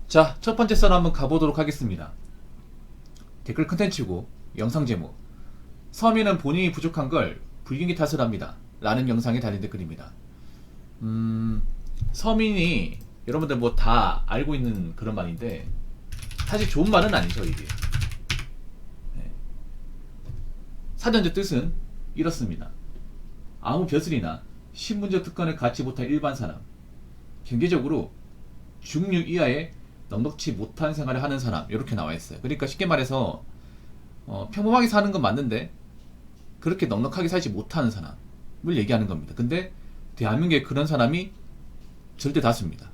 자, 첫 번째 썰 한번 가보도록 하겠습니다. 댓글 컨텐츠고 영상 제목, 서민은 본인이 부족한 걸 불경기 탓을 합니다 라는 영상에 달린 댓글입니다. 서민이 여러분들 뭐 다 알고 있는 그런 말인데 사실 좋은 말은 아니죠 이게. 네. 사전적 뜻은 이렇습니다. 아무 벼슬이나 신분적 특권을 갖지 못한 일반 사람, 경제적으로 중류 이하의 넉넉지 못한 생활을 하는 사람, 이렇게 나와 있어요. 그러니까 쉽게 말해서 평범하게 사는 건 맞는데 그렇게 넉넉하게 살지 못하는 사람을 얘기하는 겁니다. 근데 대한민국에 그런 사람이 절대 다수입니다.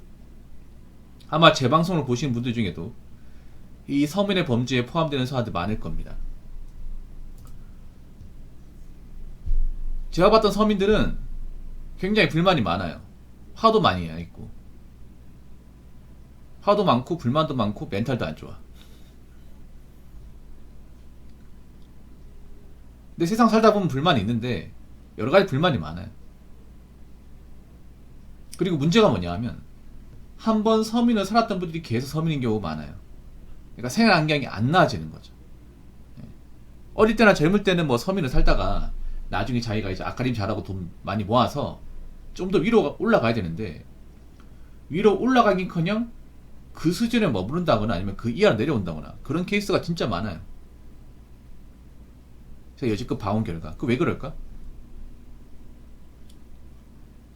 아마 제 방송을 보시는 분들 중에도 이 서민의 범죄에 포함되는 사람들 많을 겁니다. 제가 봤던 서민들은 굉장히 불만이 많아요. 화도 많이 있고, 화도 많고 불만도 많고 멘탈도 안 좋아. 근데 세상 살다 보면 불만이 있는데 여러 가지 불만이 많아요. 그리고 문제가 뭐냐 하면 한 번 서민을 살았던 분들이 계속 서민인 경우가 많아요. 그러니까 생활 환경이 안 나아지는 거죠. 어릴 때나 젊을 때는 뭐 서민을 살다가 나중에 자기가 이제 앞가림 잘하고 돈 많이 모아서 좀 더 위로 올라가야 되는데 위로 올라가긴커녕 그 수준에 머무른다거나 아니면 그 이하로 내려온다거나 그런 케이스가 진짜 많아요. 제가 여지껏 봐온 결과. 그 왜 그럴까?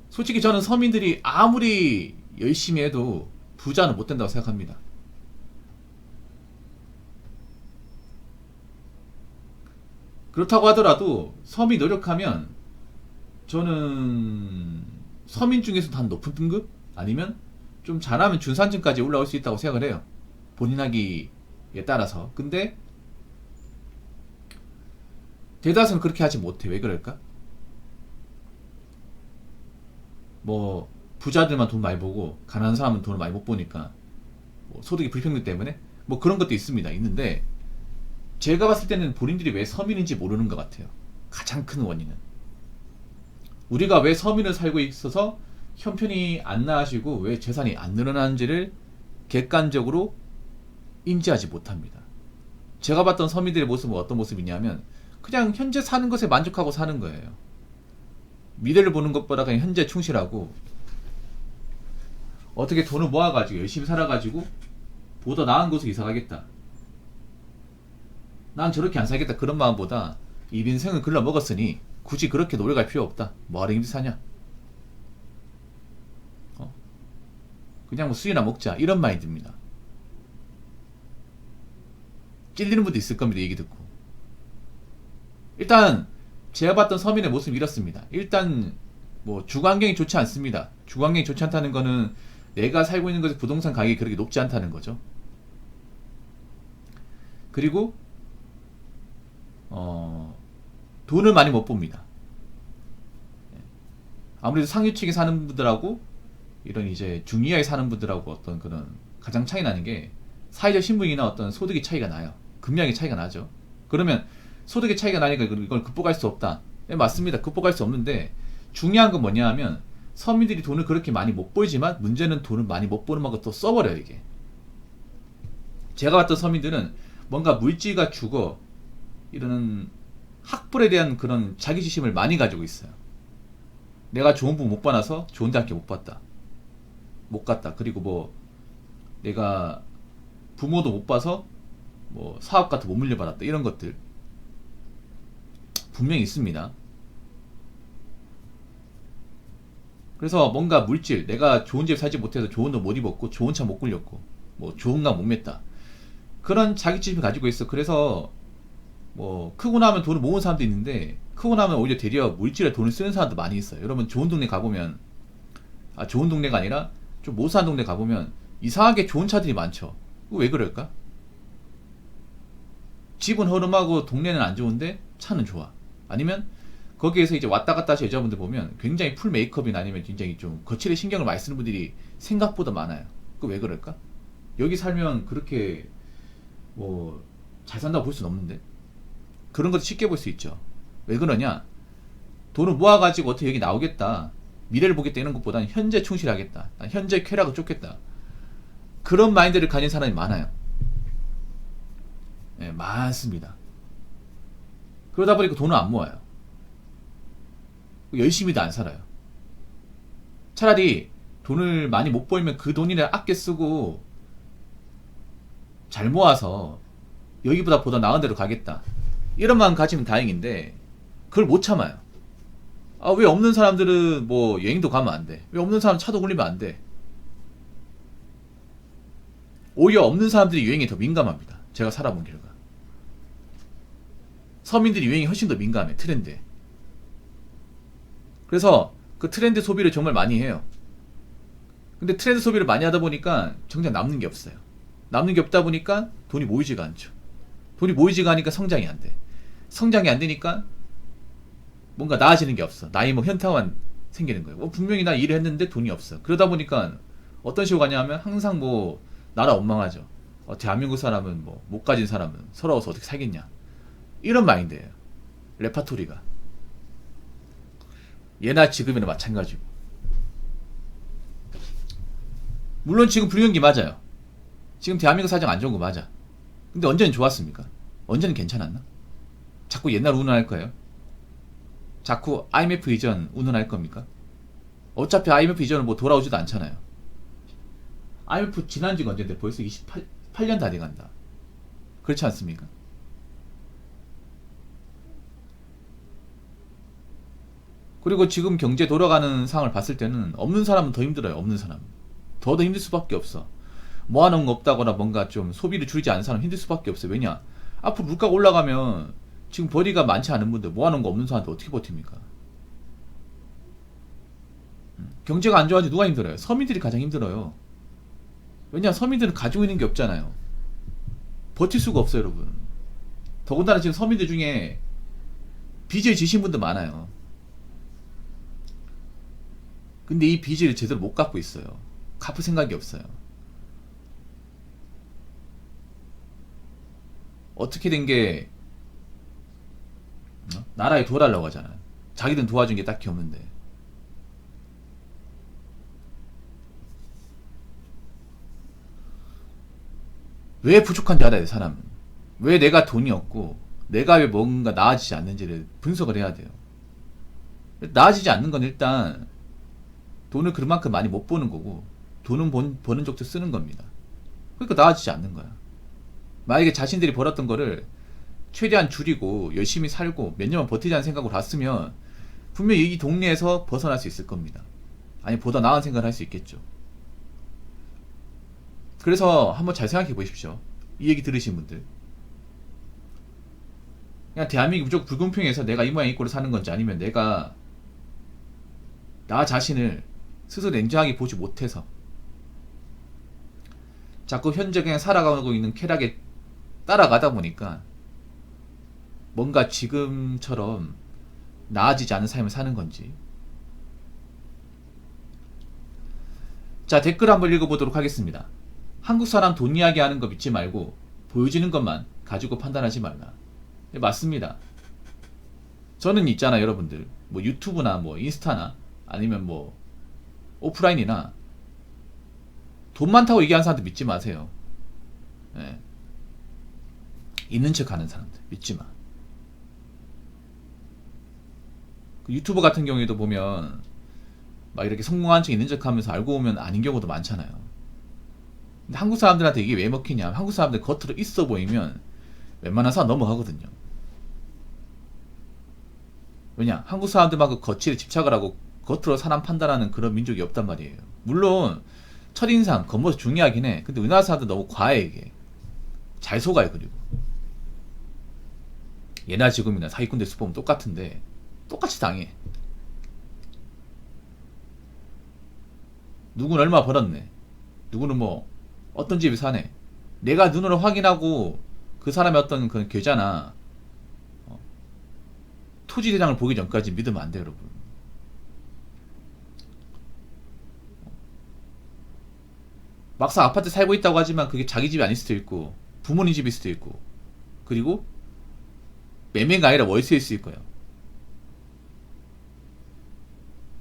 솔직히 저는 서민들이 아무리 열심히 해도 부자는 못 된다고 생각합니다. 그렇다고 하더라도 서민이 노력하면 저는 서민 중에서도 한 높은 등급? 아니면 좀 잘하면 준산층까지 올라올 수 있다고 생각을 해요. 본인 하기에 따라서. 근데 대다수는 그렇게 하지 못해. 왜 그럴까? 뭐 부자들만 돈 많이 보고 가난한 사람은 돈을 많이 못 보니까 뭐 소득이 불평등 때문에 뭐 그런 것도 있습니다. 있는데 제가 봤을 때는 본인들이 왜 서민인지 모르는 것 같아요. 가장 큰 원인은 우리가 왜 서민을 살고 있어서 형편이 안 나아지고 왜 재산이 안 늘어나는지를 객관적으로 인지하지 못합니다. 제가 봤던 서민들의 모습은 어떤 모습이냐면 그냥 현재 사는 것에 만족하고 사는 거예요. 미래를 보는 것보다 그냥 현재 충실하고 어떻게 돈을 모아가지고 열심히 살아가지고 보다 나은 곳으로 이사가겠다, 난 저렇게 안 살겠다, 그런 마음보다 이 인생을 글러 먹었으니 굳이 그렇게 노력할 필요 없다, 뭐하러 힘들 사냐, 그냥 뭐 술이나 먹자, 이런 마인드입니다. 찔리는 분도 있을 겁니다. 얘기 듣고. 일단 제가 봤던 서민의 모습이 이렇습니다. 일단 뭐 주거 환경이 좋지 않습니다. 주거 환경이 좋지 않다는 거는 내가 살고 있는 곳의 부동산 가격이 그렇게 높지 않다는 거죠. 그리고 돈을 많이 못 봅니다. 아무래도 상류층에 사는 분들하고 이런 이제 중위하에 사는 분들하고 어떤 그런 가장 차이 나는 게 사회적 신분이나 어떤 소득의 차이가 나요. 금량의 차이가 나죠. 그러면 소득의 차이가 나니까 이걸 극복할 수 없다. 네, 맞습니다. 극복할 수 없는데 중요한 건 뭐냐 하면 서민들이 돈을 그렇게 많이 못 벌지만 문제는 돈을 많이 못 버는 만큼 또 써버려요. 이게 제가 봤던 서민들은 뭔가 물질과 주거 이런 학벌에 대한 그런 자기지심을 많이 가지고 있어요. 내가 좋은 부모 못 받아서 좋은 대학교 못 갔다, 그리고 뭐 내가 부모도 못 봐서 뭐 사업 같은 거 못 물려받았다, 이런 것들 분명히 있습니다. 그래서 뭔가 물질, 내가 좋은 집 살지 못해서 좋은 옷 못 입었고 좋은 차 못 굴렸고 뭐 좋은 강 못 맸다, 그런 자기지심을 가지고 있어. 그래서 뭐 크고 나면 돈을 모으는 사람도 있는데 크고 나면 오히려 되려 물질에 돈을 쓰는 사람도 많이 있어요. 여러분 좋은 동네 가보면, 좋은 동네가 아니라 좀 모수한 동네 가보면 이상하게 좋은 차들이 많죠. 왜 그럴까? 집은 허름하고 동네는 안 좋은데 차는 좋아. 아니면 거기에서 이제 왔다 갔다 하시는 여자분들 보면 굉장히 풀 메이크업이나 아니면 굉장히 좀 거칠에 신경을 많이 쓰는 분들이 생각보다 많아요. 그 왜 그럴까? 여기 살면 그렇게 뭐 잘 산다고 볼 수는 없는데 그런 것도 쉽게 볼 수 있죠. 왜 그러냐? 돈을 모아가지고 어떻게 여기 나오겠다, 미래를 보겠다, 이런 것보다는 현재 충실하겠다, 현재 쾌락을 쫓겠다, 그런 마인드를 가진 사람이 많아요. 예, 많습니다. 그러다 보니까 돈을 안 모아요. 열심히도 안 살아요. 차라리 돈을 많이 못 벌면 그 돈이나 아껴 쓰고 잘 모아서 여기보다 보다 나은 데로 가겠다, 이런 마음 가지면 다행인데 그걸 못 참아요. 아, 왜 없는 사람들은 뭐 여행도 가면 안 돼? 왜 없는 사람 차도 굴리면 안 돼? 오히려 없는 사람들이 유행에 더 민감합니다. 제가 살아본 결과. 서민들이 유행에 훨씬 더 민감해, 트렌드에. 그래서 그 트렌드 소비를 정말 많이 해요. 근데 트렌드 소비를 많이 하다 보니까 정작 남는 게 없어요. 남는 게 없다 보니까 돈이 모이지가 않죠. 돈이 모이지가 않으니까 성장이 안 돼. 성장이 안 되니까 뭔가 나아지는 게 없어. 나이 뭐 현타만 생기는 거예요. 분명히 나 일을 했는데 돈이 없어. 그러다 보니까 어떤 식으로 가냐면 항상 뭐 나라 원망하죠. 대한민국 사람은 뭐 못 가진 사람은 서러워서 어떻게 살겠냐, 이런 마인드예요. 레파토리가 예나 지금이나 마찬가지고. 물론 지금 불경기 맞아요. 지금 대한민국 사정 안 좋은 거 맞아. 근데 언제는 좋았습니까? 언제는 괜찮았나? 자꾸 옛날 운운할 거예요? 자꾸 IMF 이전 운운할 겁니까? 어차피 IMF 이전은 뭐 돌아오지도 않잖아요. IMF 지난 지가 언젠데 벌써 28년 다 돼간다. 그렇지 않습니까? 그리고 지금 경제 돌아가는 상황을 봤을 때는 없는 사람은 더 힘들어요. 없는 사람은 더 힘들 수밖에 없어. 모아놓은 거 없다거나 뭔가 좀 소비를 줄이지 않은 사람은 힘들 수밖에 없어요. 왜냐? 앞으로 물가가 올라가면 지금 벌이가 많지 않은 분들, 모아놓은 거 없는 사람한테 어떻게 버팁니까? 경제가 안 좋아지 누가 힘들어요? 서민들이 가장 힘들어요. 왜냐? 서민들은 가지고 있는 게 없잖아요. 버틸 수가 없어요, 여러분. 더군다나 지금 서민들 중에 빚을 지신 분들 많아요. 근데 이 빚을 제대로 못 갚고 있어요. 갚을 생각이 없어요. 어떻게 된 게 나라에 도와달라고 하잖아요. 자기들은 도와준 게 딱히 없는데. 왜 부족한지 알아야 돼, 사람은. 왜 내가 돈이 없고 내가 왜 뭔가 나아지지 않는지를 분석을 해야 돼요. 나아지지 않는 건 일단 돈을 그만큼 많이 못 버는 거고, 돈은 버는 쪽도 쓰는 겁니다. 그러니까 나아지지 않는 거야. 만약에 자신들이 벌었던 거를 최대한 줄이고 열심히 살고 몇 년만 버티자는 생각으로 갔으면 분명히 이 동네에서 벗어날 수 있을 겁니다. 아니, 보다 나은 생각을 할 수 있겠죠. 그래서 한번 잘 생각해 보십시오. 이 얘기 들으신 분들. 그냥 대한민국이 무조건 불공평해서 내가 이 모양 이 꼴을 사는 건지, 아니면 내가 나 자신을 스스로 냉정하게 보지 못해서 자꾸 현재 그냥 살아가고 있는 쾌락에 따라가다 보니까 뭔가 지금처럼 나아지지 않은 삶을 사는 건지. 자, 댓글 한번 읽어보도록 하겠습니다. 한국 사람 돈 이야기 하는 거 믿지 말고 보여지는 것만 가지고 판단하지 말라. 네, 맞습니다. 저는 있잖아, 여러분들. 뭐 유튜브나 뭐 인스타나 아니면 뭐 오프라인이나 돈 많다고 얘기하는 사람들 믿지 마세요. 네. 있는 척 하는 사람들 믿지 마. 그 유튜버 같은 경우에도 보면 막 이렇게 성공한 척 있는 척 하면서 알고 보면 아닌 경우도 많잖아요. 근데 한국 사람들한테 이게 왜 먹히냐? 한국 사람들 겉으로 있어 보이면 웬만한 사람 넘어가거든요. 왜냐? 한국 사람들만 그 거칠에 집착을 하고 겉으로 사람 판단하는 그런 민족이 없단 말이에요. 물론 첫인상, 겉모습 중요하긴 해. 근데 우리나라 사람들 너무 과해, 이게. 잘 속아요. 그리고 예나 지금이나 사기꾼들 수 보면 똑같은데 똑같이 당해. 누구는 얼마 벌었네, 누구는 뭐 어떤 집에 사네. 내가 눈으로 확인하고 그 사람의 어떤 그 계좌나 토지 대장을 보기 전까지 믿으면 안 돼요, 여러분. 막상 아파트 살고 있다고 하지만 그게 자기 집이 아닐 수도 있고 부모님 집일 수도 있고, 그리고 매매가 아니라 월세일 수도 있고요.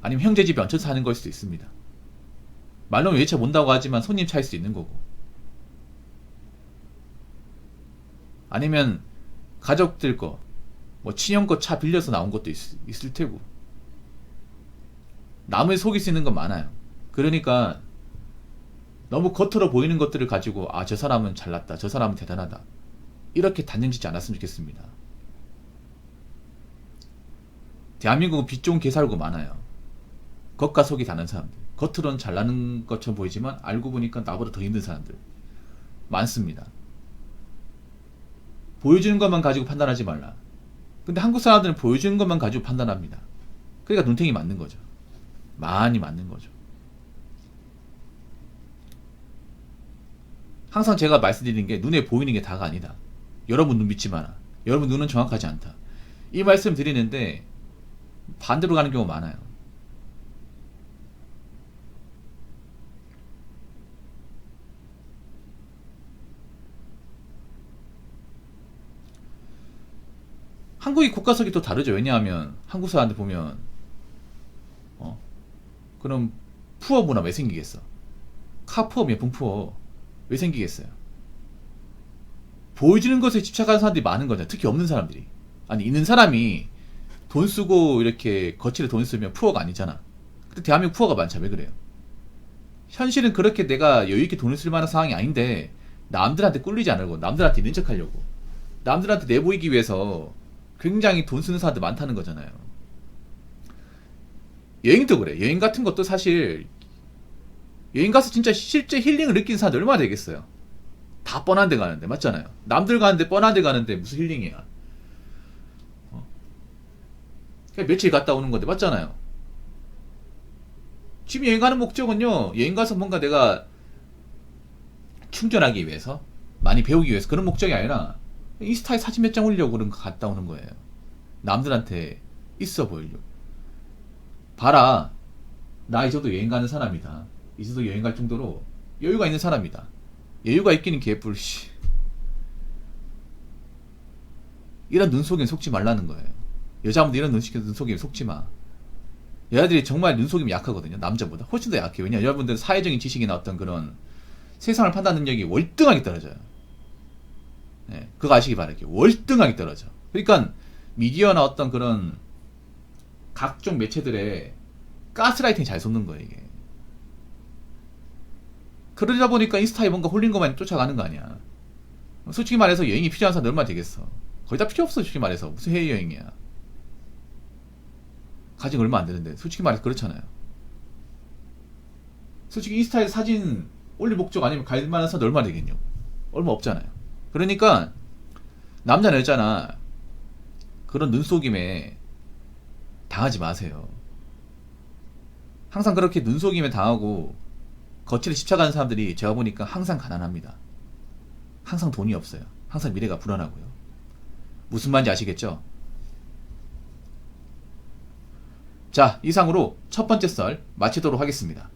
아니면 형제 집에 얹혀 사는 걸 수도 있습니다. 말로는 외쳐 본다고 하지만 손님 차일 수도 있는 거고. 아니면 가족들 거, 뭐 친형 거 차 빌려서 나온 것도 있을 테고. 남을 속일 수 있는 건 많아요. 그러니까 너무 겉으로 보이는 것들을 가지고 아, 저 사람은 잘났다, 저 사람은 대단하다, 이렇게 단정짓지 않았으면 좋겠습니다. 대한민국은 빛 좋은 개 살고 많아요. 겉과 속이 다른 사람들. 겉으로는 잘나는 것처럼 보이지만 알고 보니까 나보다 더 힘든 사람들 많습니다. 보여주는 것만 가지고 판단하지 말라. 근데 한국 사람들은 보여주는 것만 가지고 판단합니다. 그러니까 눈탱이 맞는 거죠. 많이 맞는 거죠. 항상 제가 말씀드리는 게 눈에 보이는 게 다가 아니다. 여러분 눈 믿지 마라. 여러분 눈은 정확하지 않다. 이 말씀 드리는데 반대로 가는 경우가 많아요. 한국이 국가석이 또 다르죠. 왜냐하면 한국 사람들 보면 그럼 푸어 문화 왜 생기겠어? 카푸어 명품푸어 왜 생기겠어요? 보여주는 것에 집착하는 사람들이 많은 거죠. 특히 없는 사람들이. 아니, 있는 사람이 돈 쓰고 이렇게 거칠게 돈 쓰면 푸어가 아니잖아. 근데 대한민국 푸어가 많잖아. 왜 그래요? 현실은 그렇게 내가 여유있게 돈을 쓸 만한 상황이 아닌데 남들한테 꿀리지 않으려고, 남들한테 있는 척 하려고, 남들한테 내보이기 위해서 굉장히 돈 쓰는 사람들 많다는 거잖아요. 여행도 그래. 여행 같은 것도 사실 여행 가서 진짜 실제 힐링을 느끼는 사람들 얼마나 되겠어요. 다 뻔한 데 가는데, 맞잖아요. 남들 가는데 뻔한 데 가는데 무슨 힐링이야. 그냥 며칠 갔다 오는 건데, 맞잖아요. 지금 여행 가는 목적은요, 여행 가서 뭔가 내가 충전하기 위해서, 많이 배우기 위해서 그런 목적이 아니라 인스타에 사진 몇 장 올리려고 그런 거 갔다 오는 거예요. 남들한테 있어 보이려고. 봐라, 나 이 정도 여행 가는 사람이다. 이 정도 여행 갈 정도로 여유가 있는 사람이다. 여유가 있기는 개뿔, 씨. 이런 눈속임 속지 말라는 거예요. 여자분들 이런 눈속임 속지 마. 여자들이 정말 눈속임이 약하거든요. 남자보다 훨씬 더 약해요. 왜냐, 여러분들 사회적인 지식이나 어떤 그런 세상을 판단 능력이 월등하게 떨어져요. 네, 그거 아시기 바랄게요. 월등하게 떨어져. 그러니까 미디어나 어떤 그런 각종 매체들의 가스라이팅 잘 쏟는 거예요, 이게. 그러다 보니까 인스타에 뭔가 홀린 것만 쫓아가는 거 아니야. 솔직히 말해서 여행이 필요한 사람 얼마나 되겠어. 거의 다 필요 없어. 솔직히 말해서 무슨 해외여행이야. 가진 얼마 안 되는데. 솔직히 말해서 그렇잖아요. 솔직히 인스타에 사진 올릴 목적 아니면 갈 만한 사람 얼마 되겠냐고. 얼마 없잖아요. 그러니까 남자나 여자나 그런 눈속임에 당하지 마세요. 항상 그렇게 눈속임에 당하고 거칠에 집착하는 사람들이 제가 보니까 항상 가난합니다. 항상 돈이 없어요. 항상 미래가 불안하고요. 무슨 말인지 아시겠죠? 자, 이상으로 첫 번째 썰 마치도록 하겠습니다.